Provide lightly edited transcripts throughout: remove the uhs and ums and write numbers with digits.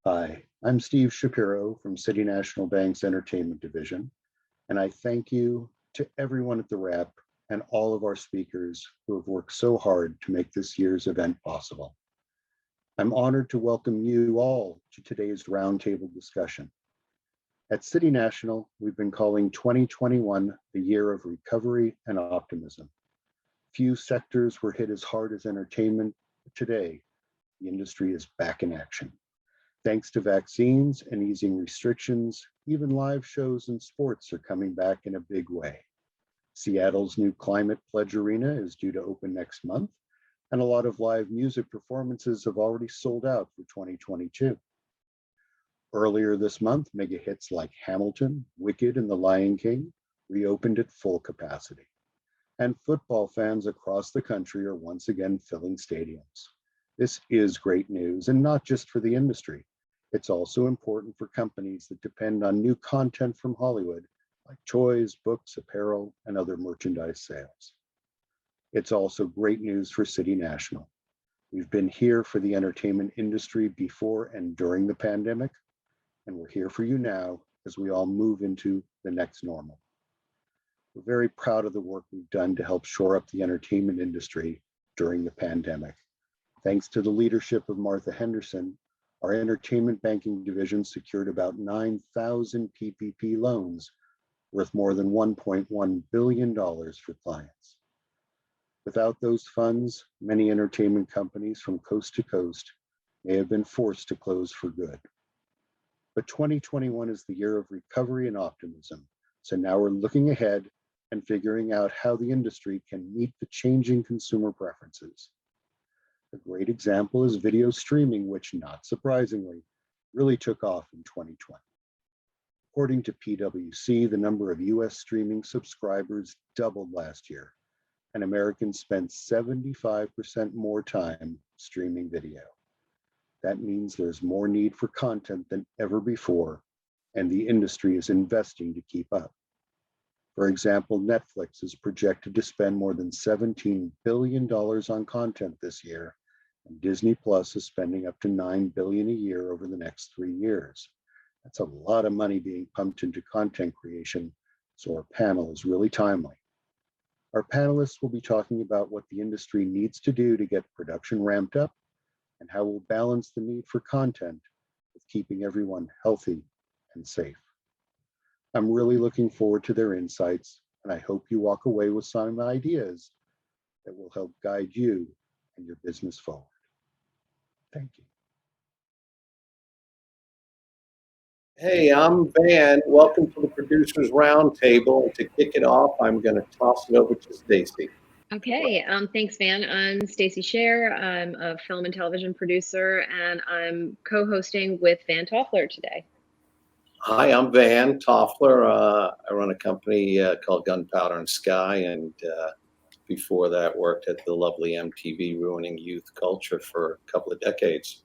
Hi, I'm Steve Shapiro from City National Bank's Entertainment Division, and I thank you to everyone at TheWrap and all of our speakers who have worked so hard to make this year's event possible. I'm honored to welcome you all to today's roundtable discussion. At City National, we've been calling 2021 the year of recovery and optimism. Few sectors were hit as hard as entertainment, but today, the industry is back in action. Thanks to vaccines and easing restrictions, even live shows and sports are coming back in a big way. Seattle's new Climate Pledge Arena is due to open next month, and a lot of live music performances have already sold out for 2022. Earlier this month, mega hits like Hamilton, Wicked, and The Lion King reopened at full capacity. And football fans across the country are once again filling stadiums. This is great news, and not just for the industry. It's also important for companies that depend on new content from Hollywood, like toys, books, apparel, and other merchandise sales. It's also great news for City National. We've been here for the entertainment industry before and during the pandemic, and we're here for you now as we all move into the next normal. We're very proud of the work we've done to help shore up the entertainment industry during the pandemic. Thanks to the leadership of Martha Henderson, our entertainment banking division secured about 9,000 PPP loans worth more than $1.1 billion for clients. Without those funds, many entertainment companies from coast to coast may have been forced to close for good. But 2021 is the year of recovery and optimism. So now we're looking ahead and figuring out how the industry can meet the changing consumer preferences. A great example is video streaming, which, not surprisingly, really took off in 2020. According to PwC, the number of US streaming subscribers doubled last year, and Americans spent 75% more time streaming video. That means there's more need for content than ever before, and the industry is investing to keep up. For example, Netflix is projected to spend more than $17 billion on content this year, and Disney Plus is spending up to $9 billion a year over the next 3 years. That's a lot of money being pumped into content creation, so our panel is really timely. Our panelists will be talking about what the industry needs to do to get production ramped up, and how we'll balance the need for content with keeping everyone healthy and safe. I'm really looking forward to their insights, and I hope you walk away with some ideas that will help guide you and your business forward. Thank you. Hey, I'm Van. Welcome to the Producers Roundtable. And to kick it off, I'm going to toss it over to Stacey. Okay, thanks, Van. I'm Stacey Sher. I'm a film and television producer, and I'm co-hosting with Van Toffler today. Hi, I'm Van Toffler. I run a company called Gunpowder and Sky, and before that worked at the lovely MTV, ruining youth culture for a couple of decades.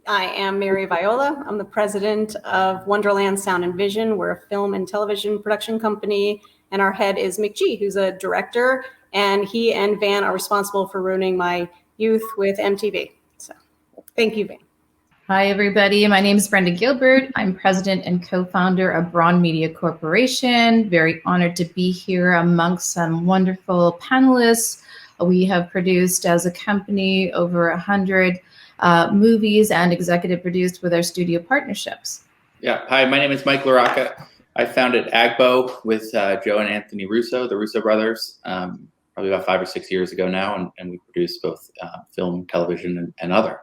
I am Mary Viola. I'm the president of Wonderland Sound and Vision. We're a film and television production company, and our head is McGee, who's a director, and he and Van are responsible for ruining my youth with MTV. So thank you, Van. Hi, everybody. My name is Brenda Gilbert. I'm president and co-founder of BRON Media Corporation. Very honored to be here amongst some wonderful panelists. We have produced as a company over 100 movies and executive produced with our studio partnerships. Yeah. Hi, my name is Mike LaRocca. I founded Agbo with Joe and Anthony Russo, the Russo brothers, probably about 5 or 6 years ago now, and we produce both film, television, and other.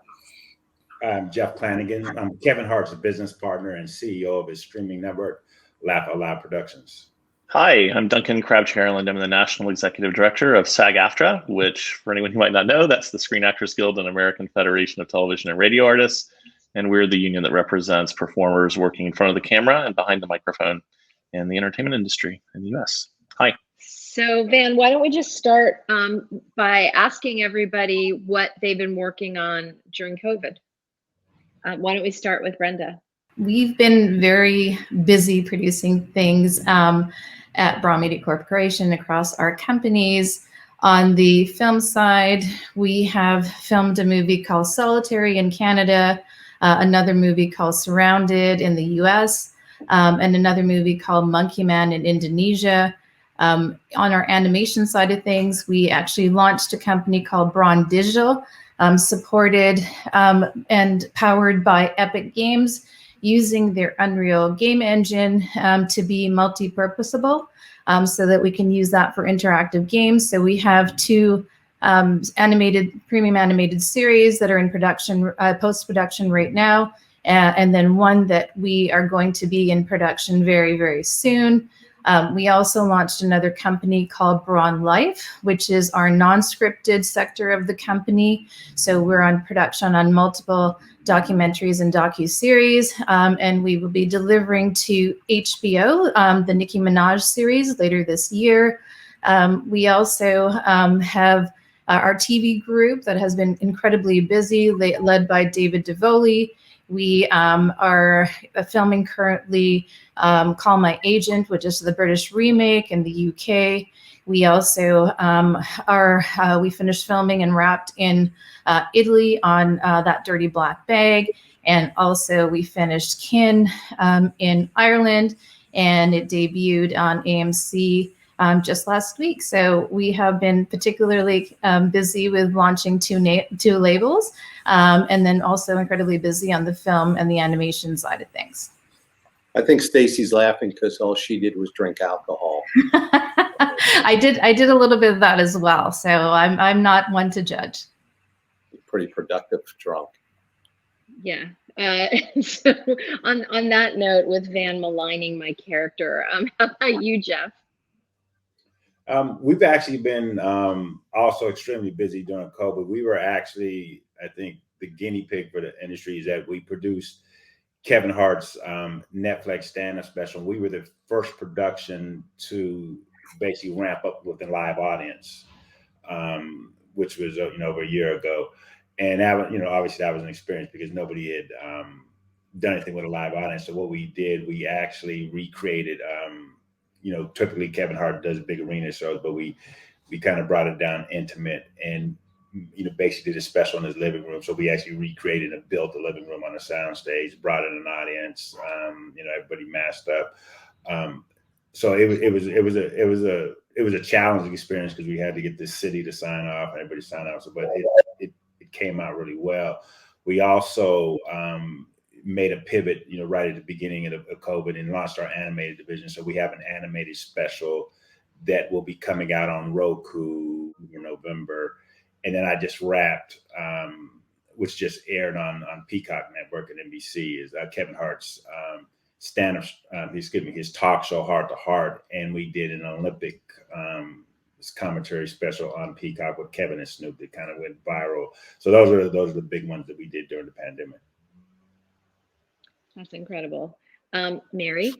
I'm Jeff Clanagan. I'm Kevin Hart's business partner and CEO of his streaming network, Laugh Out Loud Productions. Hi, I'm Duncan, Crabtree-Ireland. I'm the National Executive Director of SAG-AFTRA, which, for anyone who might not know, that's the Screen Actors Guild and American Federation of Television and Radio Artists. And we're the union that represents performers working in front of the camera and behind the microphone in the entertainment industry in the US. Hi. So, Van, why don't we just start by asking everybody what they've been working on during COVID? Why don't we start with Brenda? We've been very busy producing things at BRON Media Corporation across our companies. On the film side, we have filmed a movie called Solitary in Canada. another movie called Surrounded in the US, and another movie called Monkey Man in Indonesia. On our animation side of things, we actually launched a company called BRON Digital, supported and powered by Epic Games, using their Unreal game engine to be multi-purposable, so that we can use that for interactive games. So we have two premium animated series that are in production, post-production right now, and then one that we are going to be in production very, very soon. We also launched another company called BRON Life, which is our non-scripted sector of the company. So we're on production on multiple documentaries and docuseries, and we will be delivering to HBO the Nicki Minaj series later this year. We also have our TV group that has been incredibly busy, led by David DeVoli. We are filming currently Call My Agent, which is the British remake in the UK. We also we finished filming and wrapped in Italy on That Dirty Black Bag. And also we finished Kin in Ireland, and it debuted on AMC just last week. So we have been particularly busy with launching two labels, and then also incredibly busy on the film and the animation side of things. I think Stacey's laughing because all she did was drink alcohol. I did a little bit of that as well. So I'm not one to judge. Pretty productive drunk. Yeah. So on that note, with Van maligning my character, how about you, Jeff? We've actually been also extremely busy during COVID. We were actually, I think, the guinea pig for the industry is that we produced Kevin Hart's Netflix stand-up special. We were the first production to basically ramp up with a live audience, which was over a year ago. And that, obviously that was an experience because nobody had done anything with a live audience. So what we did, we actually recreated. Typically Kevin Hart does big arena shows, but we kind of brought it down intimate and, basically did a special in his living room. So we actually recreated and built the living room on a sound stage, brought in an audience, everybody masked up. So it was a challenging experience because we had to get the city to sign off and everybody signed off. But it came out really well. We also, made a pivot, right at the beginning of COVID and launched our animated division. So we have an animated special that will be coming out on Roku in November. And then I just wrapped, which just aired on Peacock Network and NBC, is Kevin Hart's stand-up, his talk show, Heart to Heart. And we did an Olympic commentary special on Peacock with Kevin and Snoop that kind of went viral. So those are the big ones that we did during the pandemic. That's incredible. Mary?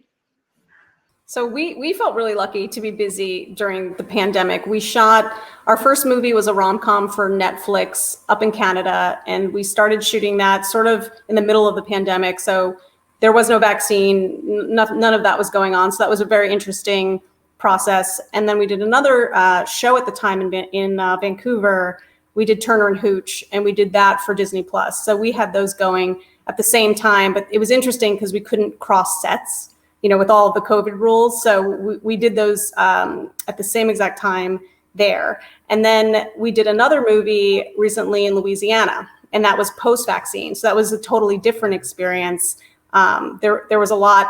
So we felt really lucky to be busy during the pandemic. We shot, our first movie was a rom-com for Netflix up in Canada, and we started shooting that sort of in the middle of the pandemic. So there was no vaccine, none of that was going on. So that was a very interesting process. And then we did another show at the time in Vancouver. We did Turner and Hooch, and we did that for Disney Plus. So we had those going at the same time, but it was interesting because we couldn't cross sets, with all of the COVID rules. So we did those at the same exact time there. And then we did another movie recently in Louisiana, and that was post-vaccine. So that was a totally different experience. There was a lot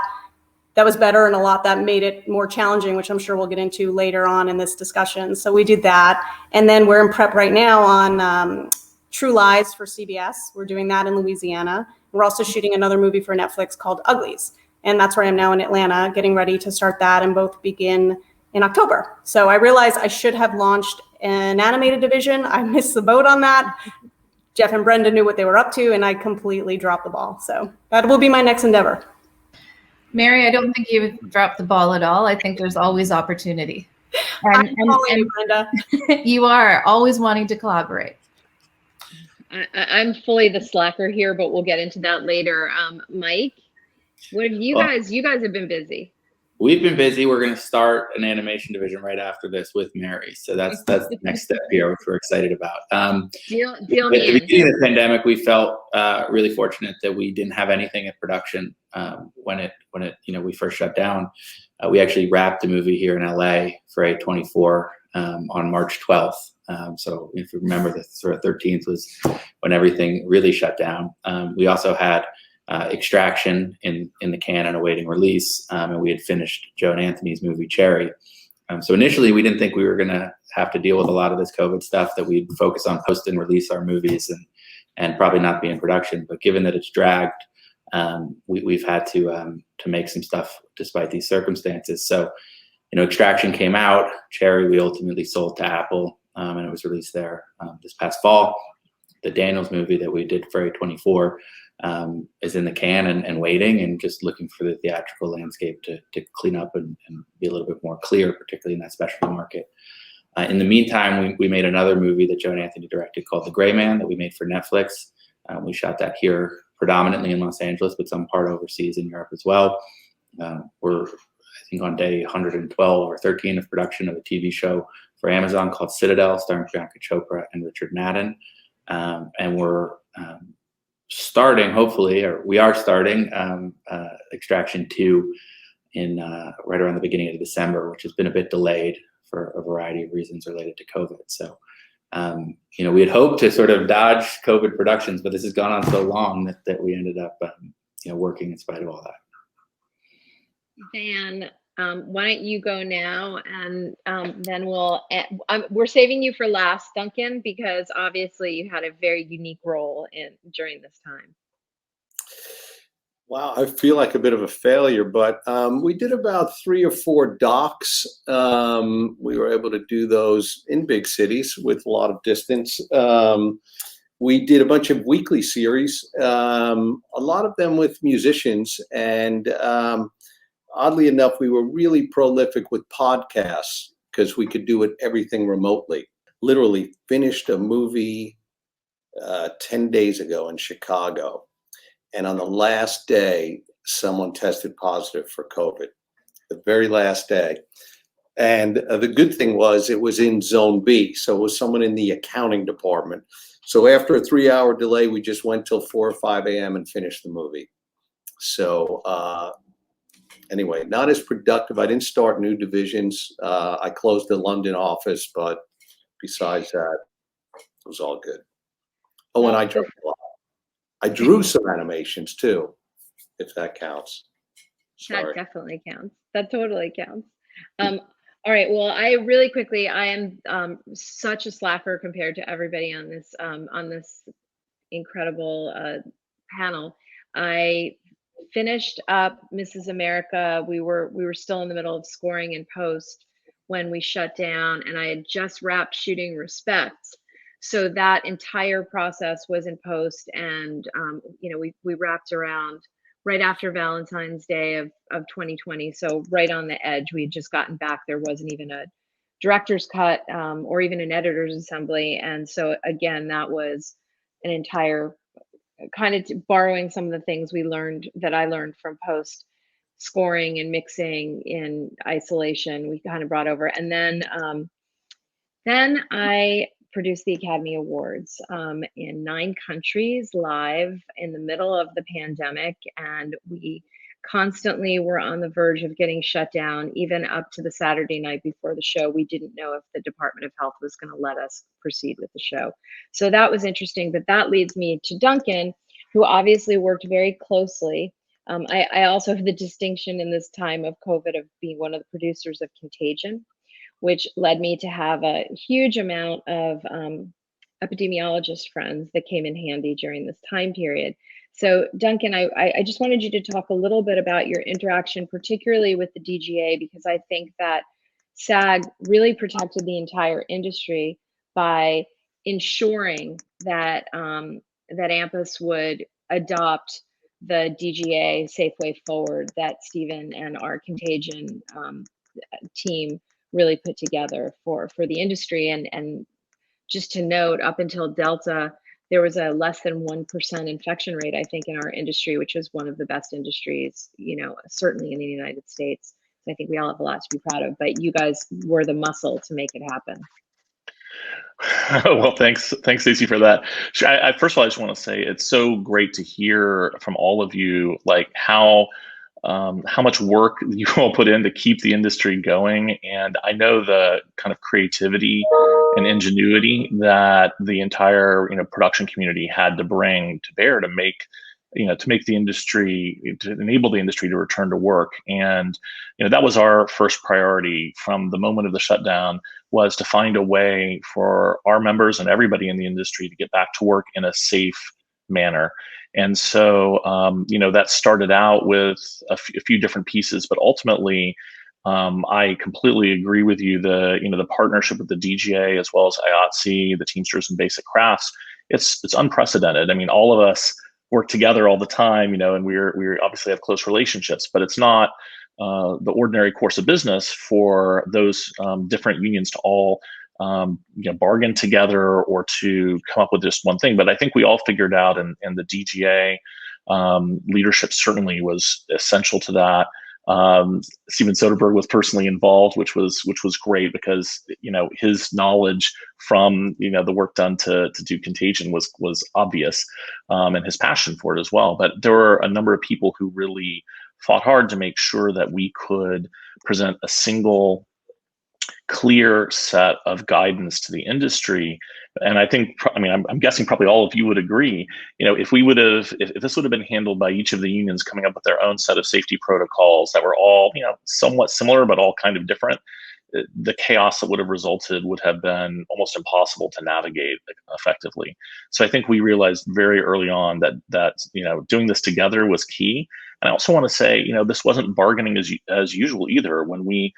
that was better and a lot that made it more challenging, which I'm sure we'll get into later on in this discussion. So we did that. And then we're in prep right now on True Lies for CBS. We're doing that in Louisiana. We're also shooting another movie for Netflix called Uglies. And that's where I am now in Atlanta, getting ready to start that, and both begin in October. So I realized I should have launched an animated division. I missed the boat on that. Jeff and Brenda knew what they were up to, and I completely dropped the ball. So that will be my next endeavor. Mary, I don't think you dropped the ball at all. I think there's always opportunity. And you, Brenda. You are always wanting to collaborate. I'm fully the slacker here, but we'll get into that later. Mike, what have you guys have been busy? We've been busy. We're going to start an animation division right after this with Mary. So that's the next step here, which we're excited about. Deal At me the in. beginning of the pandemic, we felt really fortunate that we didn't have anything in production when we first shut down. We actually wrapped a movie here in LA for A24 on March 12th. So if you remember, the sort of 13th was when everything really shut down. We also had Extraction in the can and awaiting release, and we had finished Joe and Anthony's movie Cherry. So initially, we didn't think we were going to have to deal with a lot of this COVID stuff, that we'd focus on post and release our movies and probably not be in production. But given that it's dragged, we've had to make some stuff despite these circumstances. So, Extraction came out. Cherry we ultimately sold to Apple, and it was released there this past fall. The Daniels movie that we did for A24 is in the can and waiting, and just looking for the theatrical landscape to clean up and be a little bit more clear, particularly in that specialty market. In the meantime, we made another movie that Joe and Anthony directed called The Gray Man that we made for Netflix. We shot that here predominantly in Los Angeles, but some part overseas in Europe as well. We're, I think, on day 112 or 13 of production of a TV show for Amazon called Citadel, starring Priyanka Chopra and Richard Madden. And we're starting, hopefully, or we are starting Extraction 2 in right around the beginning of December, which has been a bit delayed for a variety of reasons related to COVID. So, we had hoped to sort of dodge COVID productions, but this has gone on so long that we ended up, working in spite of all that. Van, why don't you go now, and then we're saving you for last, Duncan, because obviously you had a very unique role during this time. Wow, I feel like a bit of a failure, but we did about 3 or 4 docs. We were able to do those in big cities with a lot of distance. We did a bunch of weekly series, a lot of them with musicians, and oddly enough, we were really prolific with podcasts because we could do everything remotely. Literally finished a movie 10 days ago in Chicago. And on the last day, someone tested positive for COVID, the very last day. And the good thing was it was in Zone B. So it was someone in the accounting department. So after a 3-hour delay, we just went till 4 or 5 a.m. and finished the movie. So anyway, not as productive. I didn't start new divisions. I closed the London office, but besides that, it was all good. Oh, and I drew a lot. I drew some animations too, if that counts. Sorry. That definitely counts. That totally counts. All right. Well, I really quickly, I am such a slacker compared to everybody on this incredible panel. I finished up Mrs. America. We were still in the middle of scoring and post when we shut down, and I had just wrapped shooting Respect. So that entire process was in post, and we wrapped around right after Valentine's Day of 2020. So right on the edge, we had just gotten back. There wasn't even a director's cut or even an editor's assembly, and so again, that was an entire kind of borrowing some of the things that I learned from post scoring and mixing in isolation. We kind of brought over, and then I produced the Academy Awards in 9 countries live in the middle of the pandemic, and we constantly were on the verge of getting shut down. Even up to the Saturday night before the show, we didn't know if the Department of Health was going to let us proceed with the show. So that was interesting, but that leads me to Duncan, who obviously worked very closely. I also have the distinction in this time of COVID of being one of the producers of Contagion, which led me to have a huge amount of epidemiologist friends that came in handy during this time period. So Duncan, I just wanted you to talk a little bit about your interaction, particularly with the DGA, because I think that SAG really protected the entire industry by ensuring that that AMPUS would adopt the DGA safe way forward that Stephen and our Contagion team really put together for the industry. And just to note, up until Delta, there was a less than 1% infection rate, I think, in our industry, which was one of the best industries, certainly in the United States. So I think we all have a lot to be proud of, but you guys were the muscle to make it happen. Well, thanks, Stacey, for that. First of all, I just want to say it's so great to hear from all of you, like how much work you all put in to keep the industry going. And I know the kind of creativity and ingenuity that the entire production community had to bring to bear to make the industry, to enable the industry to return to work. And that was our first priority from the moment of the shutdown, was to find a way for our members and everybody in the industry to get back to work in a safe manner. And so, that started out with a few different pieces, but ultimately, I completely agree with you. The partnership with the DGA as well as IATSE, the Teamsters and Basic Crafts, it's unprecedented. I mean, all of us work together all the time, and we obviously have close relationships, but it's not the ordinary course of business for those different unions to all bargain together or to come up with just one thing. But I think we all figured out, and the DGA leadership certainly was essential to that. Steven Soderbergh was personally involved, which was great, because his knowledge from the work done to do Contagion was obvious, and his passion for it as well. But there were a number of people who really fought hard to make sure that we could present a single clear set of guidance to the industry. And I think, I'm guessing probably all of you would agree, if this would have been handled by each of the unions coming up with their own set of safety protocols that were all, somewhat similar, but all kind of different, the chaos that would have resulted would have been almost impossible to navigate effectively. So I think we realized very early on that doing this together was key. And I also want to say, this wasn't bargaining as usual either. When we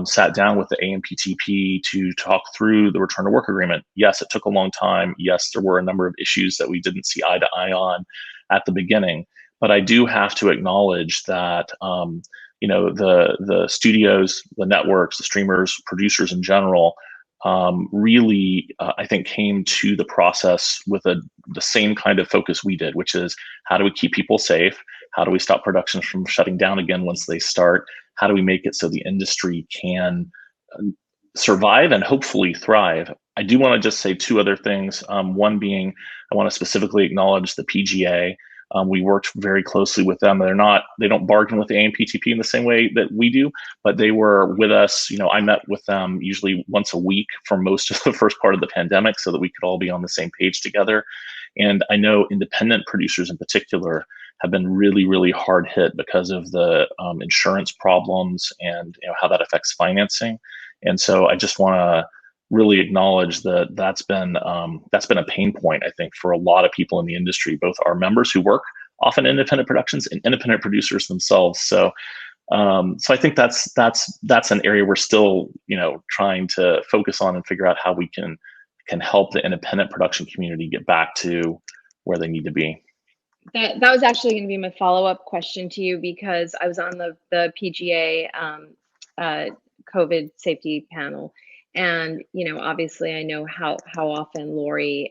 sat down with the AMPTP to talk through the return to work agreement, yes, it took a long time. Yes, there were a number of issues that we didn't see eye to eye on at the beginning. But I do have to acknowledge that the studios, the networks, the streamers, producers in general, really, I think, came to the process with the same kind of focus we did, which is, how do we keep people safe? How do we stop productions from shutting down again once they start? How do we make it so the industry can survive and hopefully thrive? I do want to just say two other things. One being, I want to specifically acknowledge the PGA. We worked very closely with them. They don't bargain with the AMPTP in the same way that we do, but they were with us. I met with them usually once a week for most of the first part of the pandemic, so that we could all be on the same page together. And I know independent producers in particular have been really, really hard hit because of the insurance problems and how that affects financing. And so I just want to really acknowledge that's been a pain point, I think, for a lot of people in the industry, both our members who work often independent productions and independent producers themselves. So I think that's an area we're still trying to focus on and figure out how we can help the independent production community get back to where they need to be. That was actually going to be my follow-up question to you, because I was on the PGA COVID safety panel. And, obviously I know how often Lori,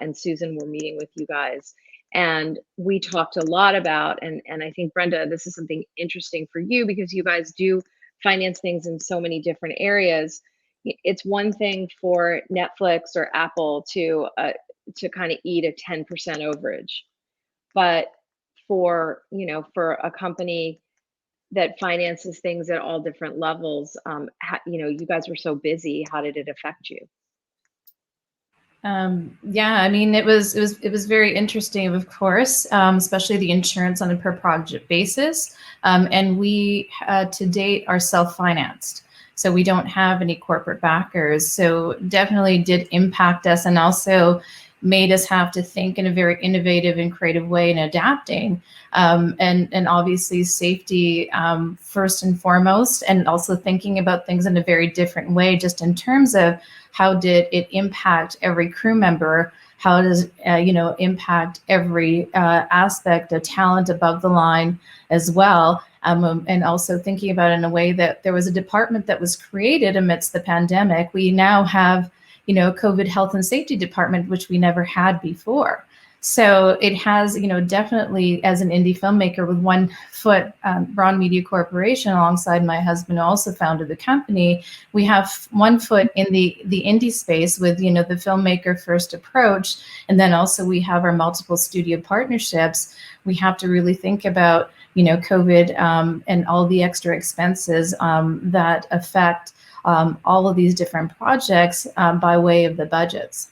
and Susan were meeting with you guys. And we talked a lot about, and I think, Brenda, this is something interesting for you, because you guys do finance things in so many different areas. It's one thing for Netflix or Apple to kind of eat a 10% overage. But for a company that finances things at all different levels, you guys were so busy. How did it affect you? Yeah, it was very interesting, of course, especially the insurance on a per project basis. And we, to date, are self-financed. So we don't have any corporate backers. So definitely did impact us, and also made us have to think in a very innovative and creative way in adapting, and obviously safety first and foremost, and also thinking about things in a very different way, just in terms of how did it impact every crew member, how does impact every aspect of talent above the line as well, and also thinking about it in a way that there was a department that was created amidst the pandemic. We now have COVID health and safety department, which we never had before. So it has, definitely, as an indie filmmaker with one foot, BRON Media Corporation, alongside my husband, who also founded the company, we have one foot in the indie space with, the filmmaker first approach. And then also we have our multiple studio partnerships. We have to really think about, COVID and all the extra expenses that affect all of these different projects by way of the budgets.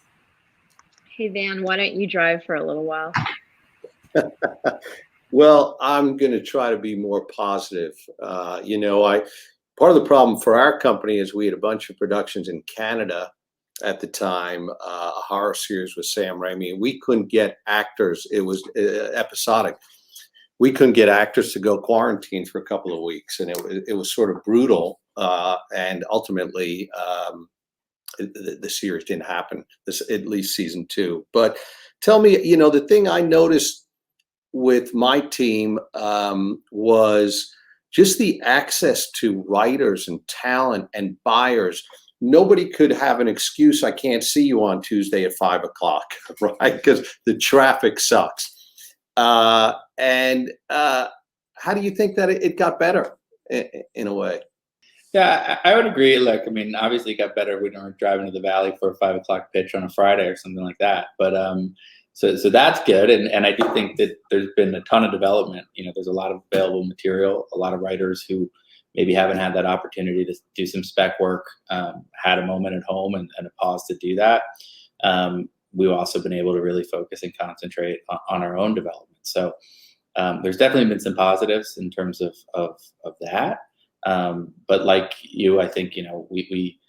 Hey, Van, why don't you drive for a little while? Well, I'm going to try to be more positive. Part of the problem for our company is we had a bunch of productions in Canada at the time, a horror series with Sam Raimi, and we couldn't get actors. It was episodic. We couldn't get actors to go quarantine for a couple of weeks, and it was sort of brutal. And ultimately, the series didn't happen, at least season 2. But tell me, the thing I noticed with my team was just the access to writers and talent and buyers. Nobody could have an excuse, I can't see you on Tuesday at 5 o'clock, right? Because the traffic sucks. And how do you think that it got better in a way? Yeah, I would agree. Look, I mean, obviously it got better when we were driving to the Valley for a 5 o'clock pitch on a Friday or something like that. But so that's good. And I do think that there's been a ton of development. There's a lot of available material, a lot of writers who maybe haven't had that opportunity to do some spec work, had a moment at home and a pause to do that. We've also been able to really focus and concentrate on our own development. So there's definitely been some positives in terms of that. But like you, I think, we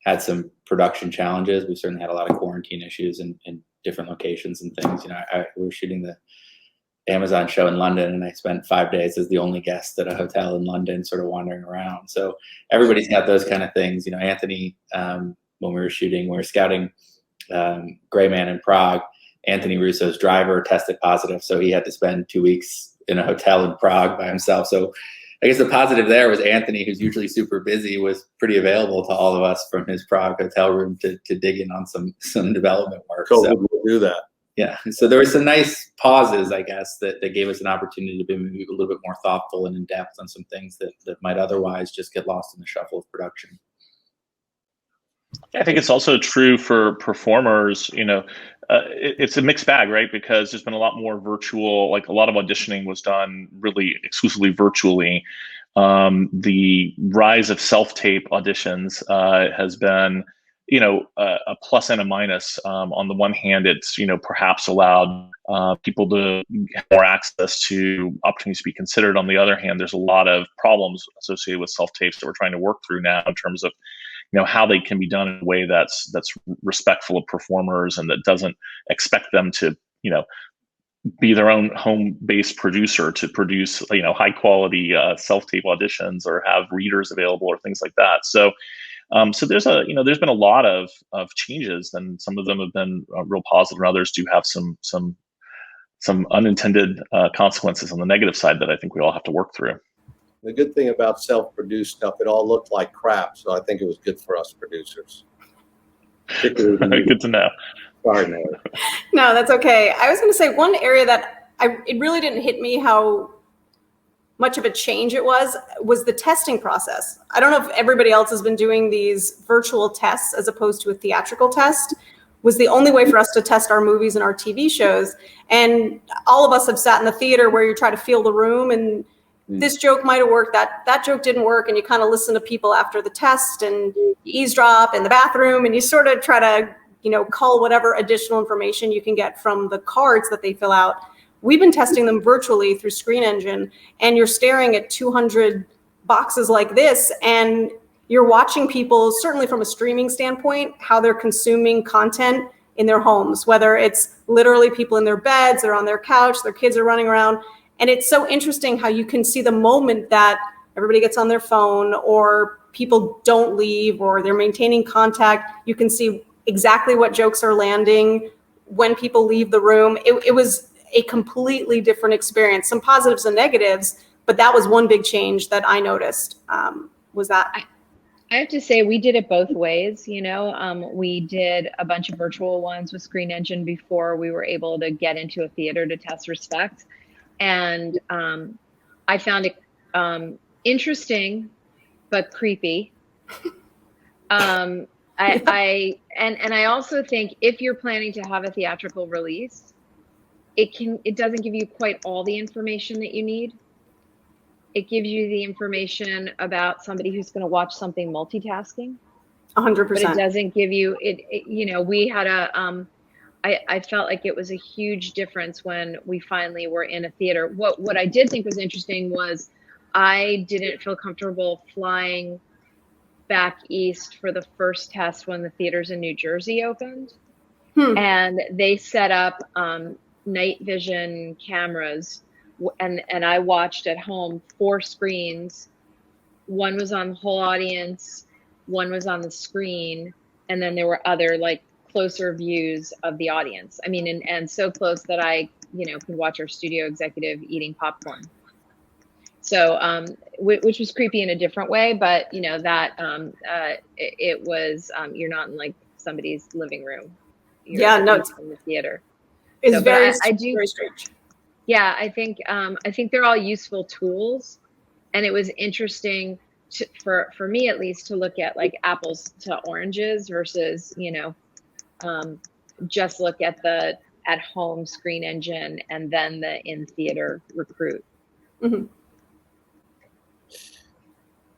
had some production challenges. We certainly had a lot of quarantine issues in different locations and things. We were shooting the Amazon show in London, and I spent 5 days as the only guest at a hotel in London, sort of wandering around. So everybody's got those kind of things. Anthony, when we were shooting, we were scouting Gray Man in Prague. Anthony Russo's driver tested positive, so he had to spend 2 weeks in a hotel in Prague by himself. So I guess the positive there was Anthony, who's usually super busy, was pretty available to all of us from his Prague hotel room to dig in on some development work. COVID will do that. Yeah, so there were some nice pauses, I guess, that gave us an opportunity to be maybe a little bit more thoughtful and in depth on some things that might otherwise just get lost in the shuffle of production. I think it's also true for performers. It's a mixed bag, right? Because there's been a lot more virtual, like a lot of auditioning was done really exclusively virtually. The rise of self-tape auditions has been, a plus and a minus. On the one hand, it's, perhaps allowed people to have more access to opportunities to be considered. On the other hand, there's a lot of problems associated with self-tapes that we're trying to work through now in terms of how they can be done in a way that's respectful of performers and that doesn't expect them to, be their own home-based producer to produce, high quality self-tape auditions or have readers available or things like that. So, there's there's been a lot of changes, and some of them have been real positive, and others do have some unintended consequences on the negative side that I think we all have to work through. The good thing about self-produced stuff, it all looked like crap, so I think it was good for us producers. Good to know. Sorry, Mary. No, that's okay. I was going to say one area that it really didn't hit me how much of a change it was the testing process. I don't know if everybody else has been doing these virtual tests as opposed to a theatrical test. Was the only way for us to test our movies and our TV shows. And all of us have sat in the theater where you try to feel the room, and this joke might have worked, that joke didn't work, and you kind of listen to people after the test and you eavesdrop in the bathroom, and you sort of try to, cull whatever additional information you can get from the cards that they fill out. We've been testing them virtually through Screen Engine, and you're staring at 200 boxes like this, and you're watching people, certainly from a streaming standpoint, how they're consuming content in their homes, whether it's literally people in their beds, they're on their couch, their kids are running around. And it's so interesting how you can see the moment that everybody gets on their phone or people don't leave or they're maintaining contact. You can see exactly what jokes are landing when people leave the room. It was a completely different experience, some positives and negatives, but that was one big change that I noticed, was that. I have to say, we did it both ways. We did a bunch of virtual ones with Screen Engine before we were able to get into a theater to test Respect. And I found it interesting, but creepy. I also think if you're planning to have a theatrical release, it doesn't give you quite all the information that you need. It gives you the information about somebody who's going to watch something multitasking. 100%. But it doesn't give you we had I felt like it was a huge difference when we finally were in a theater. What I did think was interesting was I didn't feel comfortable flying back east for the first test when the theaters in New Jersey opened. And they set up night vision cameras, and I watched at home 4 screens. One was on the whole audience, one was on the screen, and then there were other like closer views of the audience. I mean, and so close that I, could watch our studio executive eating popcorn. So, which was creepy in a different way, but it was, you're not in like somebody's living room. You're it's in the theater. It's very strange. Yeah, I think they're all useful tools, and it was interesting for me at least to look at like apples to oranges versus just look at the at home Screen Engine and then the in theater Recruit. Mm-hmm.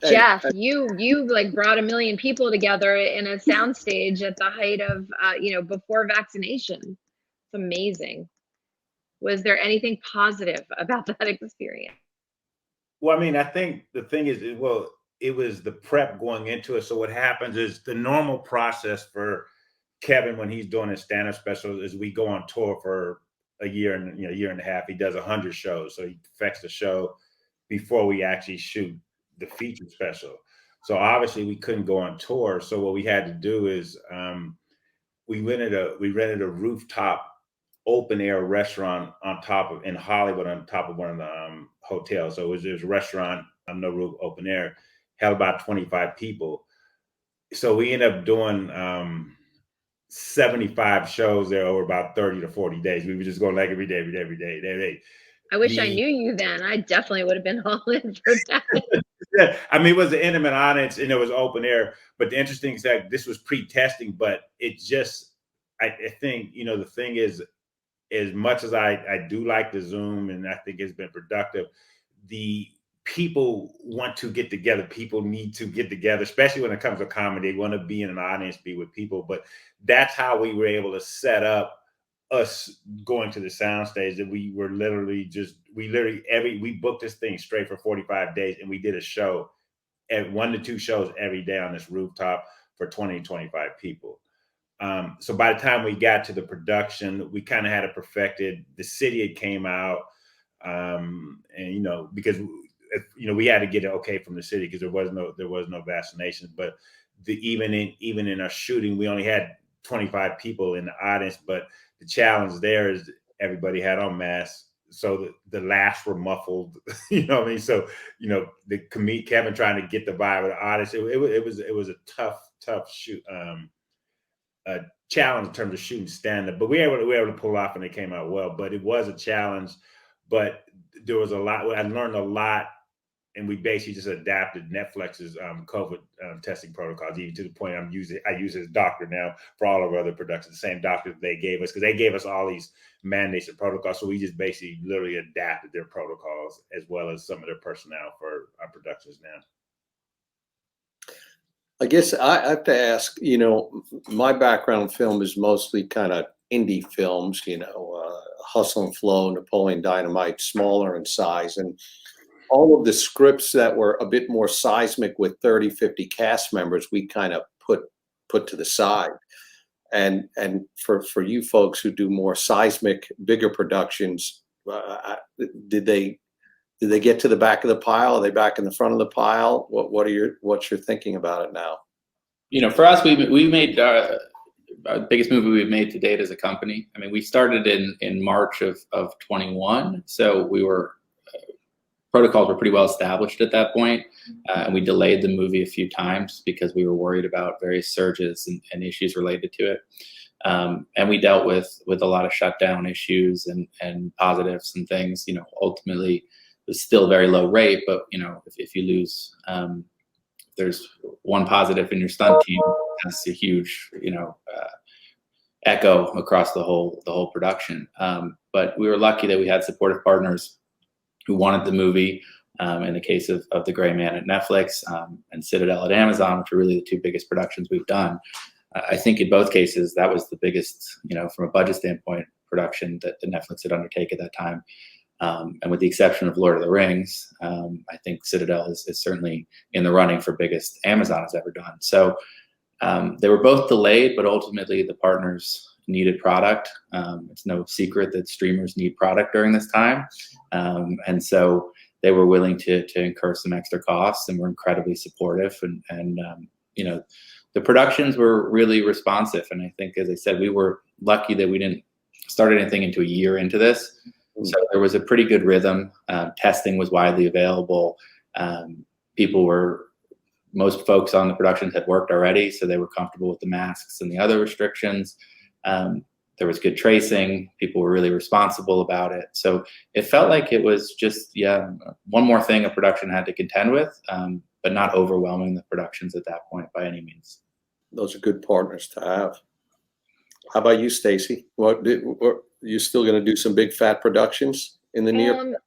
Jeff, you like brought 1 million people together in a soundstage at the height of before vaccination. It's amazing. Was there anything positive about that experience? Well, I mean, I think the thing is, it was the prep going into it. So what happens is the normal process for Kevin when he's doing his stand-up special is we go on tour for a year and a half. He does 100 shows, so he perfects the show before we actually shoot the feature special. So obviously we couldn't go on tour. So what we had to do is we rented a rooftop open air restaurant in Hollywood on top of one of the hotels. So it was a restaurant on no roof, open air, held about 25 people. So we ended up doing 75 shows there over about 30 to 40 days. We were just going like every day. I wish I knew you then. I definitely would have been all in for that. Yeah, I mean, it was an intimate audience and it was open air. But the interesting is that this was pre-testing, but it just, I think, the thing is, as much as I do like the Zoom and I think it's been productive, the people want to get together. People need to get together, especially when it comes to comedy. They want to be in an audience, be with people. But that's how we were able to set up us going to the soundstage. That we were we booked this thing straight for 45 days and we did a show at 1 to 2 shows every day on this rooftop for 20 to 25 people. So by the time we got to the production, we kind of had it perfected. The city had came out, and because we had to get it okay from the city because there was no vaccinations. But even in our shooting, we only had 25 people in the audience. But the challenge there is everybody had on masks, so the laughs were muffled. You know what I mean? So Kevin trying to get the vibe of the audience. It was a tough shoot. A challenge in terms of shooting stand-up, but we were able to pull off and it came out well. But it was a challenge, but there was a lot. I learned a lot, and we basically just adapted Netflix's COVID testing protocols, even to the point I use his doctor now for all of our other productions, the same doctor they gave us, because they gave us all these mandates and protocols. So we just basically literally adapted their protocols as well as some of their personnel for our productions now. I guess I have to ask, my background in film is mostly kind of indie films, Hustle and Flow, Napoleon Dynamite, smaller in size. And all of the scripts that were a bit more seismic with 30, 50 cast members, we kind of put to the side. And for you folks who do more seismic, bigger productions, did they get to the back of the pile? Are they back in the front of the pile? What's your thinking about it now? For us, we made our biggest movie we've made to date as a company. I mean, we started in March of 21, so we were protocols were pretty well established at that point, and we delayed the movie a few times because we were worried about various surges and issues related to it. And we dealt with a lot of shutdown issues and positives and things. You know, ultimately it was still very low rate, but you know, if you lose, there's one positive in your stunt team, that's a huge, you know, echo across the whole production. But we were lucky that we had supportive partners who wanted the movie. In the case of The Gray Man at Netflix, and Citadel at Amazon, which are really the two biggest productions we've done. I think in both cases, that was the biggest, you know, from a budget standpoint, production that Netflix had undertaken at that time. And with the exception of Lord of the Rings, I think Citadel is certainly in the running for biggest Amazon has ever done. So they were both delayed, but ultimately the partners needed product. It's no secret that streamers need product during this time. And so they were willing to incur some extra costs and were incredibly supportive. And you know, the productions were really responsive. And I think, as I said, we were lucky that we didn't start anything into a year into this. So there was a pretty good rhythm. Testing was widely available. Most folks on the productions had worked already, so they were comfortable with the masks and the other restrictions. There was good tracing. People were really responsible about it. So it felt like it was just, one more thing a production had to contend with, but not overwhelming the productions at that point by any means. Those are good partners to have. How about you, Stacey? You still going to do some big fat productions in the near?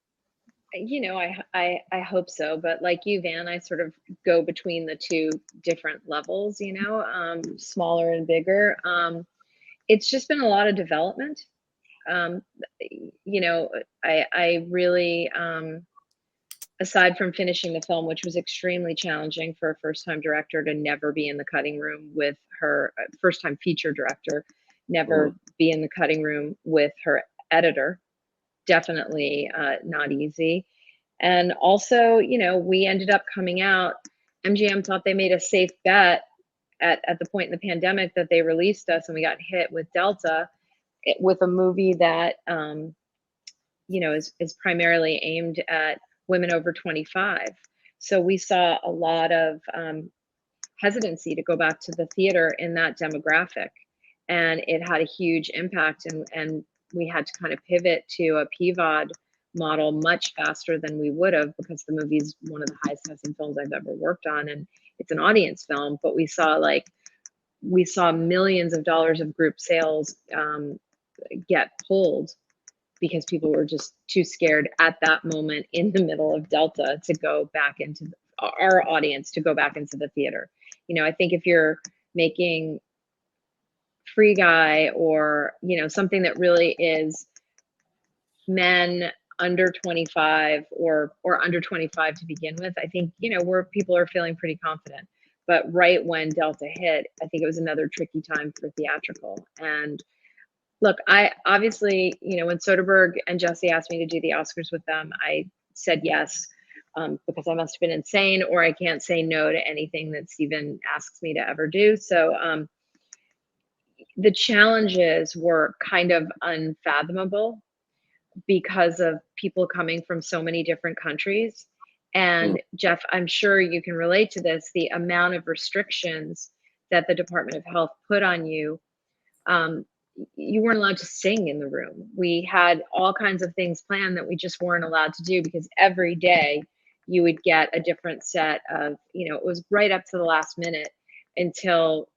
You know, I hope so. But like you, Van, I sort of go between the two different levels, you know, smaller and bigger. It's just been a lot of development. You know, I really, aside from finishing the film, which was extremely challenging for a first-time director to never be in the cutting room with her, first-time feature director, never be in the cutting room with her editor. Definitely not easy. And also, you know, we ended up coming out, MGM thought they made a safe bet at the point in the pandemic that they released us, and we got hit with Delta with a movie that, you know, is primarily aimed at women over 25. So we saw a lot of hesitancy to go back to the theater in that demographic. And it had a huge impact, and we had to kind of pivot to a PVOD model much faster than we would have, because the movie's one of the highest grossing films I've ever worked on, and it's an audience film. But we saw millions of dollars of group sales get pulled because people were just too scared at that moment in the middle of Delta to go back into our audience, to go back into the theater. You know, I think if you're making Free Guy, or, you know, something that really is men under 25 or under 25 to begin with, I think, you know, where people are feeling pretty confident. But right when Delta hit, I think it was another tricky time for theatrical. And look, I obviously, you know, when Soderbergh and Jesse asked me to do the Oscars with them, I said yes, because I must have been insane, or I can't say no to anything that Steven asks me to ever do. So the challenges were kind of unfathomable because of people coming from so many different countries. And Jeff, I'm sure you can relate to this, the amount of restrictions that the Department of Health put on you. You weren't allowed to sing in the room. We had all kinds of things planned that we just weren't allowed to do, because every day you would get a different set of, you know, it was right up to the last minute until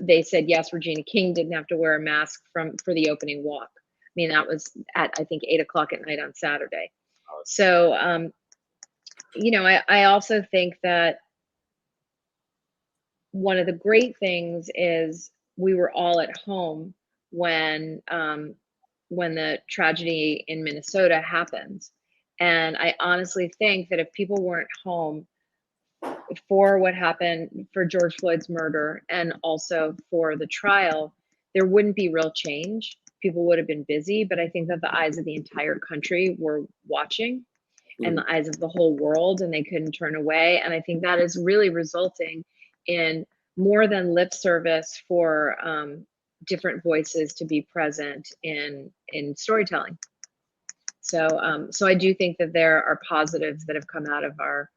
they said, yes, Regina King didn't have to wear a mask for the opening walk. I mean, that was at, I think, 8 o'clock at night on Saturday. So, you know, I also think that one of the great things is we were all at home when the tragedy in Minnesota happened. And I honestly think that if people weren't home for what happened, for George Floyd's murder, and also for the trial, there wouldn't be real change. People would have been busy, but I think that the eyes of the entire country were watching, and the eyes of the whole world, and they couldn't turn away. And I think that is really resulting in more than lip service for different voices to be present in storytelling. So I do think that there are positives that have come out of our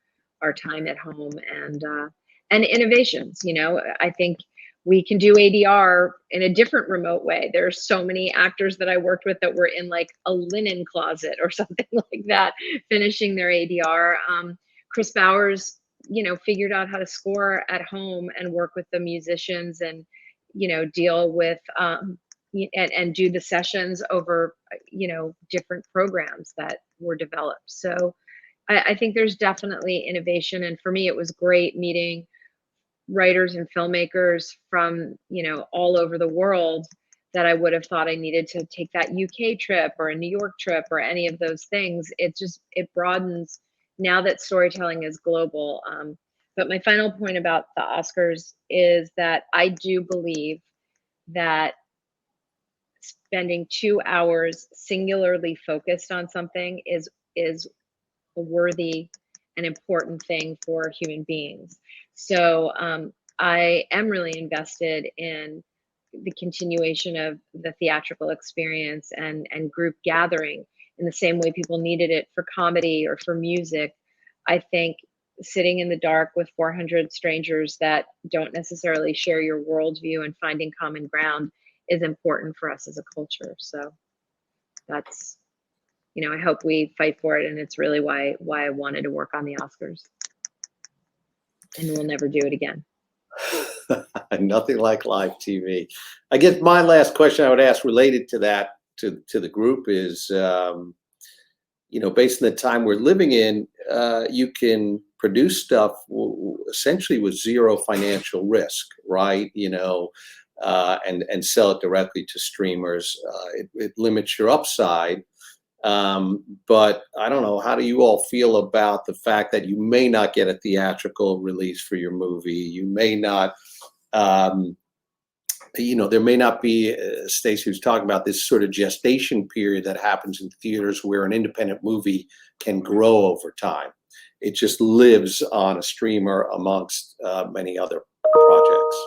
time at home, and innovations. I think we can do ADR in a different remote way. There are so many actors that I worked with that were in like a linen closet or something like that, finishing their ADR. Chris Bowers, figured out how to score at home and work with the musicians and, deal with, and do the sessions over, different programs that were developed. So I think there's definitely innovation. And for me, it was great meeting writers and filmmakers from, all over the world that I would have thought I needed to take that UK trip or a New York trip or any of those things. It broadens now that storytelling is global. But my final point about the Oscars is that I do believe that spending 2 hours singularly focused on something is a worthy and important thing for human beings. So I am really invested in the continuation of the theatrical experience and group gathering in the same way people needed it for comedy or for music. I think sitting in the dark with 400 strangers that don't necessarily share your worldview and finding common ground is important for us as a culture. So that's, I hope we fight for it. And it's really why I wanted to work on the Oscars. And we'll never do it again. Nothing like live TV. I guess my last question I would ask related to that, to the group is, based on the time we're living in, you can produce stuff essentially with zero financial risk, right? And sell it directly to streamers. It limits your upside. But I don't know, how do you all feel about the fact that you may not get a theatrical release for your movie? You may not, there may not be, Stacey was talking about this sort of gestation period that happens in theaters where an independent movie can grow over time. It just lives on a streamer amongst many other projects.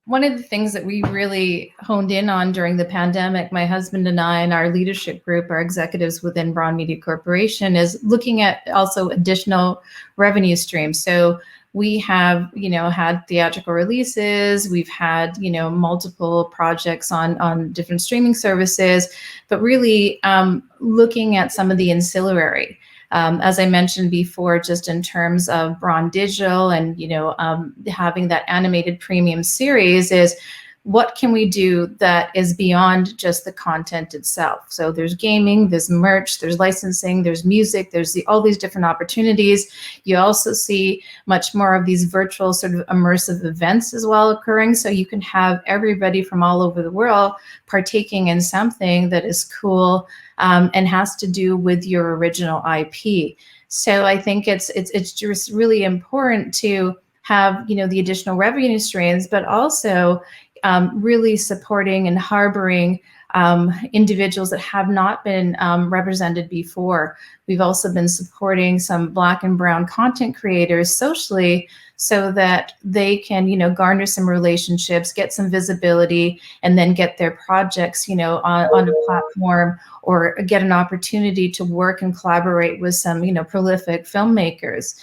One of the things that we really honed in on during the pandemic, my husband and I and our leadership group, our executives within BRON Media Corporation, is looking at also additional revenue streams. So we have, had theatrical releases, we've had, multiple projects on different streaming services, but really looking at some of the ancillary. As I mentioned before, just in terms of BRON Digital and, having that animated premium series, is what can we do that is beyond just the content itself? So there's gaming, there's merch, there's licensing, there's music, there's all these different opportunities. You also see much more of these virtual sort of immersive events as well occurring. So you can have everybody from all over the world partaking in something that is cool, and has to do with your original IP. So I think it's just really important to have, the additional revenue streams, but also really supporting and harboring individuals that have not been represented before. We've also been supporting some Black and Brown content creators socially so that they can, garner some relationships, get some visibility, and then get their projects, on a platform, or get an opportunity to work and collaborate with some, prolific filmmakers.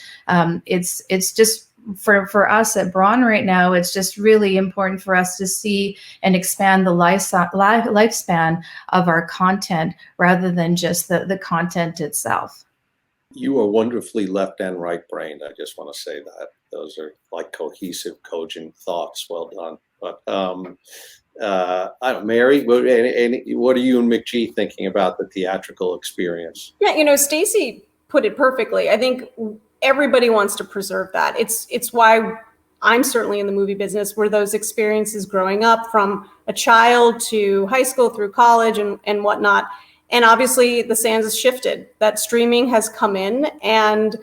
It's just, for us at BRON right now, it's just really important for us to see and expand the lifespan of our content rather than just the content itself. You are wonderfully left and right brained. I just want to say that. Those are like cohesive, cogent thoughts. Well done. But I don't, Mary, what are you and McGee thinking about the theatrical experience? Yeah, Stacey put it perfectly. I think everybody wants to preserve that. It's why I'm certainly in the movie business, where those experiences growing up from a child to high school through college and whatnot. And obviously the sands has shifted. That streaming has come in, and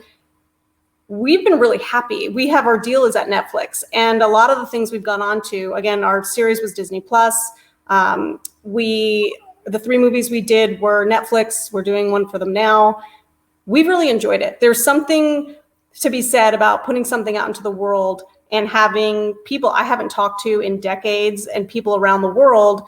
we've been really happy. We have, our deal is at Netflix, and a lot of the things we've gone on to, again, our series was Disney Plus. The 3 movies we did were Netflix. We're doing one for them now. We've really enjoyed it. There's something to be said about putting something out into the world and having people I haven't talked to in decades and people around the world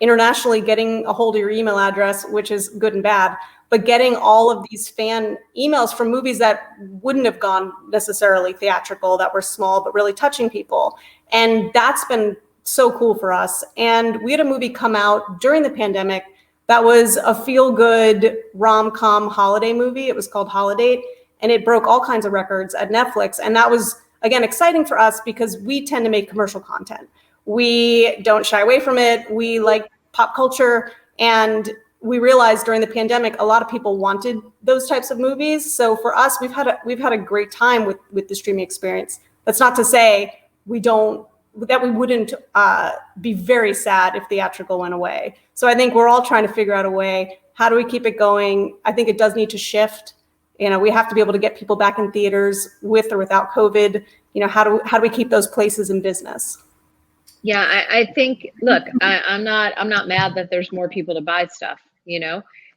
internationally getting a hold of your email address, which is good and bad. but getting all of these fan emails from movies that wouldn't have gone necessarily theatrical, that were small but really touching people. And that's been so cool for us. And we had a movie come out during the pandemic that was a feel-good rom-com holiday movie. It was called Holiday, and it broke all kinds of records at Netflix. And that was, again, exciting for us because we tend to make commercial content. We don't shy away from it. We like pop culture, and we realized during the pandemic, a lot of people wanted those types of movies. So for us, we've had a great time with the streaming experience. That's not to say we wouldn't be very sad if theatrical went away. So I think we're all trying to figure out a way. How do we keep it going? I think it does need to shift. We have to be able to get people back in theaters with or without COVID. How do we keep those places in business? Yeah, I think, look, I'm not mad that there's more people to buy stuff,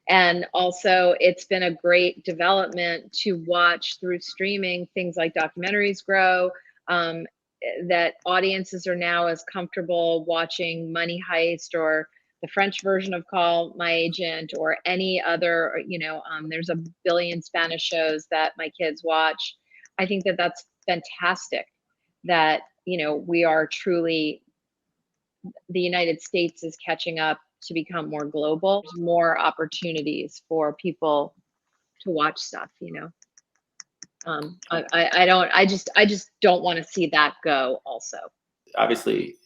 and also it's been a great development to watch through streaming things like documentaries grow, that audiences are now as comfortable watching Money Heist or the French version of Call My Agent or any other, there's a billion Spanish shows that my kids watch. I think that that's fantastic that, we are truly, the United States is catching up to become more global. There's more opportunities for people to watch stuff, I just don't want to see that go also. Obviously,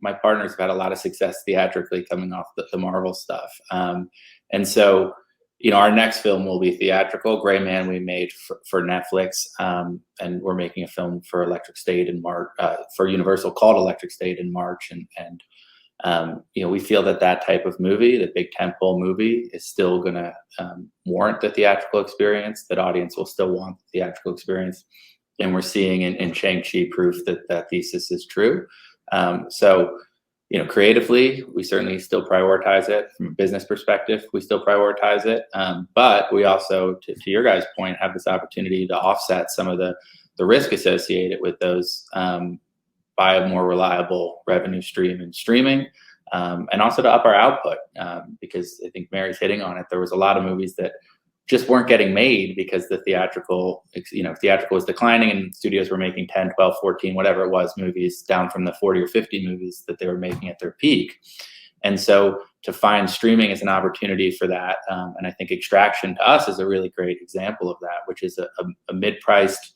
my partners have had a lot of success theatrically coming off the Marvel stuff. And so, our next film will be theatrical. Gray Man we made for Netflix, and we're making a film for Electric State in March, for Universal called Electric State in March. And we feel that type of movie, the big tentpole movie, is still going to warrant the theatrical experience. That audience will still want the theatrical experience. And we're seeing in Shang-Chi proof that thesis is true. So, creatively, we certainly still prioritize it. From a business perspective, we still prioritize it. But we also, to your guys' point, have this opportunity to offset some of the risk associated with those by a more reliable revenue stream in streaming, and also to up our output. Because I think Mary's hitting on it. There was a lot of movies that just weren't getting made because the theatrical was declining and studios were making 10, 12, 14, whatever it was, movies down from the 40 or 50 movies that they were making at their peak. And so to find streaming as an opportunity for that, and I think Extraction to us is a really great example of that, which is a mid-priced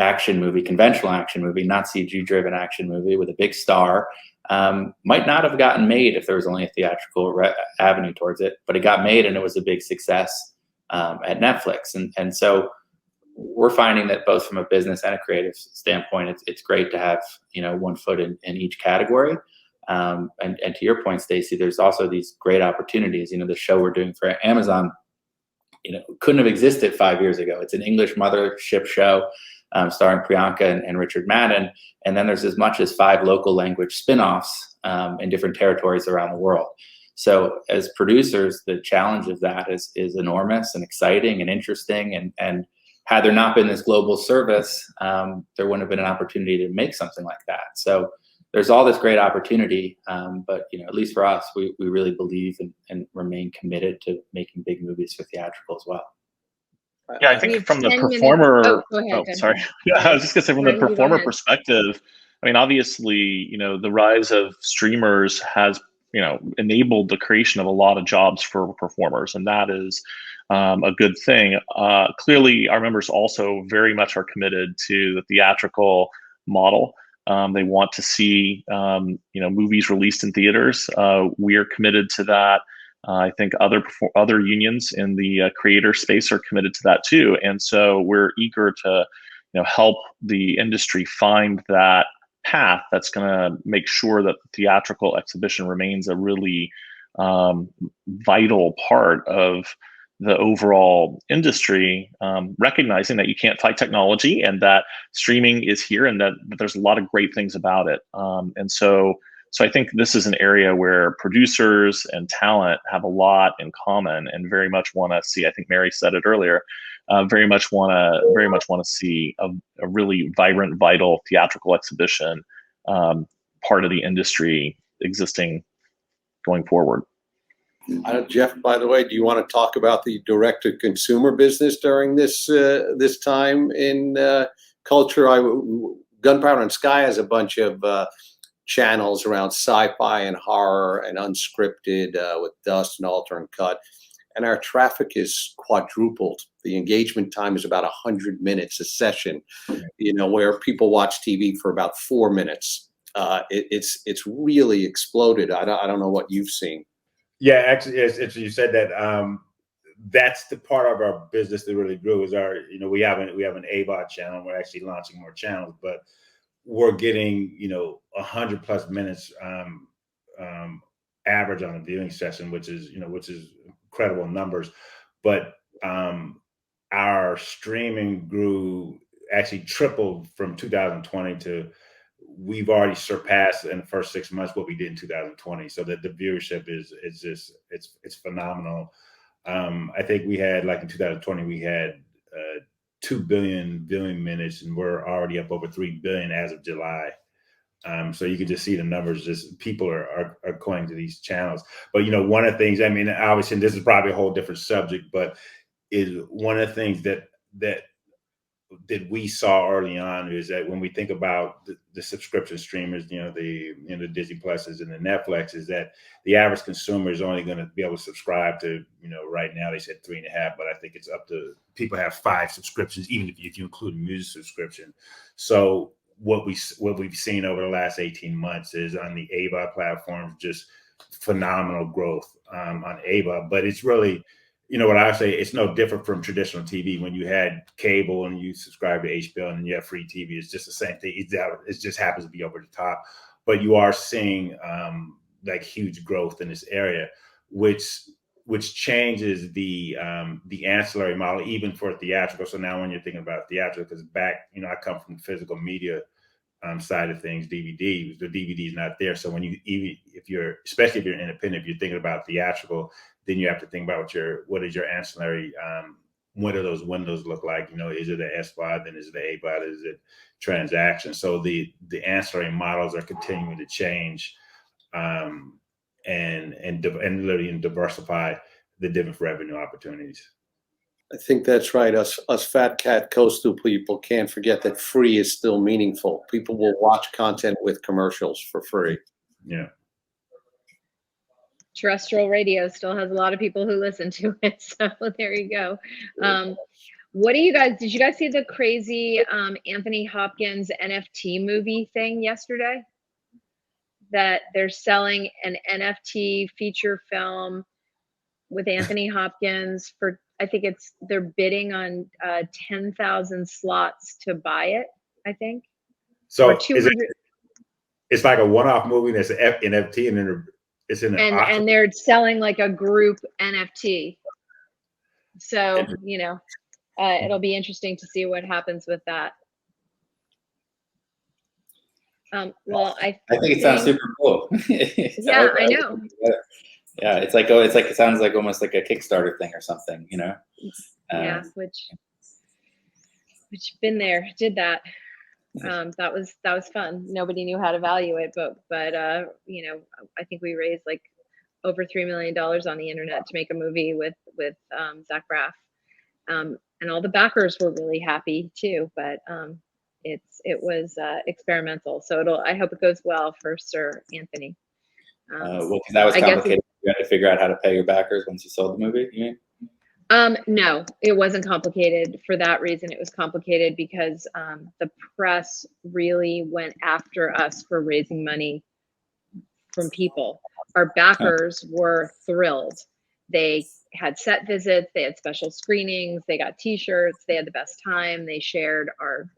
action movie, conventional action movie, not CG-driven action movie with a big star. Might not have gotten made if there was only a theatrical avenue towards it, but it got made and it was a big success at Netflix. And so we're finding that both from a business and a creative standpoint, it's great to have, one foot in each category. And to your point, Stacey, there's also these great opportunities. The show we're doing for Amazon, couldn't have existed 5 years ago. It's an English mothership show starring Priyanka and Richard Madden. And then there's as much as 5 local language spin-offs in different territories around the world. So as producers, the challenge of that is enormous and exciting and interesting. And had there not been this global service, there wouldn't have been an opportunity to make something like that. So there's all this great opportunity. But at least for us, we really believe and remain committed to making big movies for theatrical as well. Yeah, I think from the performer. Sorry. Yeah, I was just gonna say from the performer perspective. I mean, obviously, the rise of streamers has enabled the creation of a lot of jobs for performers, and that is a good thing. Clearly, our members also very much are committed to the theatrical model. They want to see movies released in theaters. We are committed to that. I think other unions in the creator space are committed to that too, and so we're eager to help the industry find that path that's going to make sure that the theatrical exhibition remains a really vital part of the overall industry, recognizing that you can't fight technology and that streaming is here and that there's a lot of great things about it. And so I think this is an area where producers and talent have a lot in common and very much want to see, I think Mary said it earlier, very much want to see a really vibrant, vital theatrical exhibition part of the industry existing going forward. Jeff, by the way, do you want to talk about the direct-to-consumer business during this this time in culture? Gunpowder and Sky has a bunch of channels around sci-fi and horror and unscripted with Dust and Alter and Cut, and our traffic is quadrupled. The engagement time is about 100 minutes a session, you know, where people watch TV for about 4 minutes. It's really exploded. I don't know what you've seen. Yeah, actually, it's you said that. That's the part of our business that really grew. Is our, you know, we have an AVOD channel. We're actually launching more channels, but we're getting, you know, 100+ minutes average on a viewing session, which is incredible numbers. But our streaming grew, actually tripled from 2020 to, we've already surpassed in the first 6 months what we did in 2020. So that the viewership is just, it's phenomenal. I think we had, like in 2020, we had 2 billion viewing minutes, and we're already up over 3 billion as of July. So you can just see the numbers, just people are going to these channels. But, you know, one of the things, I mean, obviously, and this is probably a whole different subject, but is one of the things that we saw early on is that when we think about the subscription streamers, you know, the Disney Pluses and the Netflix, is that the average consumer is only going to be able to subscribe to, you know, right now they said 3.5, but I think it's up to, people have 5 subscriptions, even if you include a music subscription. So what we've seen over the last 18 months is on the AVOD platforms, just phenomenal growth on AVOD. But it's really, you know what I say, it's no different from traditional TV. When you had cable and you subscribe to HBO and you have free TV, it's just the same thing. It just happens to be over the top. But you are seeing like huge growth in this area, which changes the ancillary model, even for theatrical. So now when you're thinking about theatrical, because back, you know, I come from the physical media side of things, DVD. The DVD is not there. So when especially if you're independent, if you're thinking about theatrical, then you have to think about what is your ancillary, what do those windows look like? You know, is it an SVOD, then is it an AVOD, is it transaction? So the ancillary models are continuing to change, and literally diversify the different revenue opportunities. I think that's right. Us fat cat coastal people can't forget that free is still meaningful. People will watch content with commercials for free. Yeah. Terrestrial radio still has a lot of people who listen to it. So there you go. Did you guys see the crazy Anthony Hopkins NFT movie thing yesterday? That they're selling an NFT feature film with Anthony Hopkins for, I think they're bidding on 10,000 slots to buy it, I think. So or 200. It's like a one-off movie that's an NFT, and then it's in an auction. And they're selling like a group NFT. So, you know, it'll be interesting to see what happens with that. Well, I think it sounds super cool. Yeah, I know. Yeah, it sounds like almost like a Kickstarter thing or something, you know. Yeah, which been there, did that. That was fun. Nobody knew how to value it, but you know, I think we raised like over $3 million on the internet to make a movie with Zach Braff, and all the backers were really happy too. But it was experimental, so I hope it goes well for Sir Anthony. Well, because that was complicated. You had to figure out how to pay your backers once you sold the movie, you mean? No, it wasn't complicated for that reason. It was complicated because the press really went after us for raising money from people. Our backers were thrilled. They had set visits, they had special screenings, they got T-shirts, they had the best time. They shared our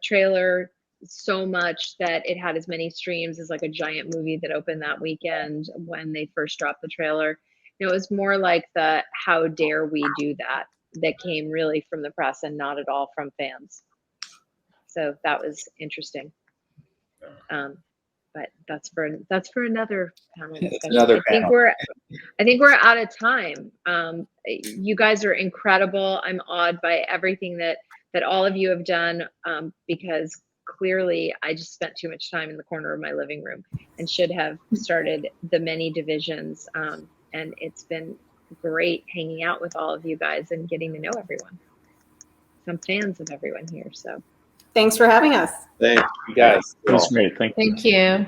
trailer so much that it had as many streams as like a giant movie that opened that weekend when they first dropped the trailer. It was more like the "how dare we do that" came really from the press and not at all from fans. So that was interesting. But that's for another panel discussion. I think we're out of time. You guys are incredible. I'm awed by everything that all of you have done, because clearly I just spent too much time in the corner of my living room and should have started the many divisions. And it's been great hanging out with all of you guys and getting to know everyone. I'm fans of everyone here, so. Thanks for having us. Thank you guys. That's great. Thank you. Thank you.